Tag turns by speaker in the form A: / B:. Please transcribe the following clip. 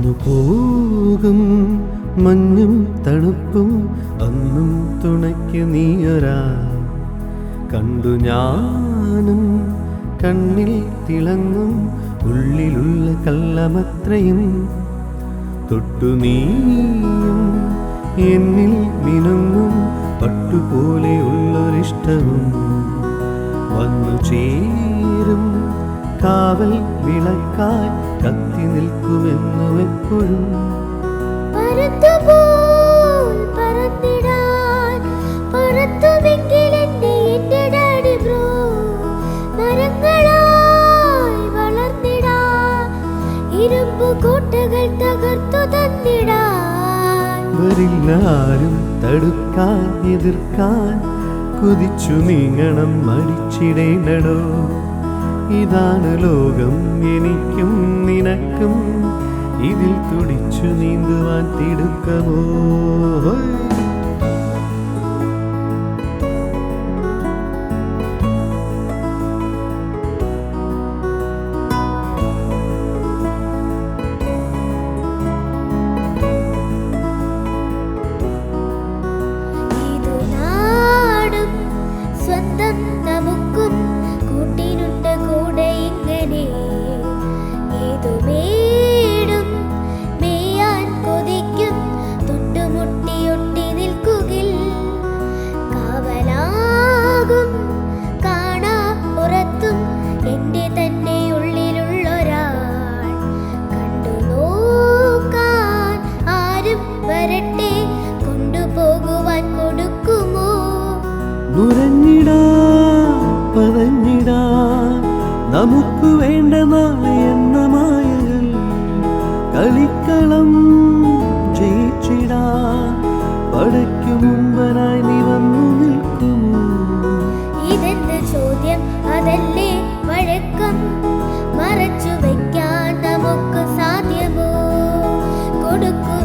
A: വന്നു പോകും മഞ്ഞും തണുപ്പും അന്നും തുണയ്ക്ക് നീയൊരാ കണ്ടു ഞാനും കണ്ണിൽ തിളങ്ങും ഉള്ളിലുള്ള കള്ളമത്രയും തൊട്ടു നീയും എന്നിൽ മിനുങ്ങും പട്ടുപോലെയുള്ളൊരിഷ്ടവും വന്നു ചേരും കാവൽ വിളക്കായി കത്തി നിൽക്കുമെന്നു എപ്പോഴും വരില്ലാരും തടുക്കാൻ എതിർക്കാൻ കുതിച്ചു നീങ്ങണം മടിച്ചിടേണ്ടടോ ഇതാണ് ലോകം എനിക്കും നിനക്കും ഇതിൽ തുടിച്ചു നീന്തുവാൻ തിടുക്കമോ പതഞ്ഞിടാൻ നമുക്ക് വേണ്ട നാളെ എന്ന മായകൾ കളിക്കളം ജയിച്ചിടാൻ പടയ്ക്കു മുമ്പനായി നീ വന്നു നിൽക്കുമോ
B: ഇതെന്ത് ചോദ്യം അതല്ലേ വഴക്കം മറച്ചു വയ്ക്കാൻ നമുക്ക് സാധ്യമോ കൊടുക്കു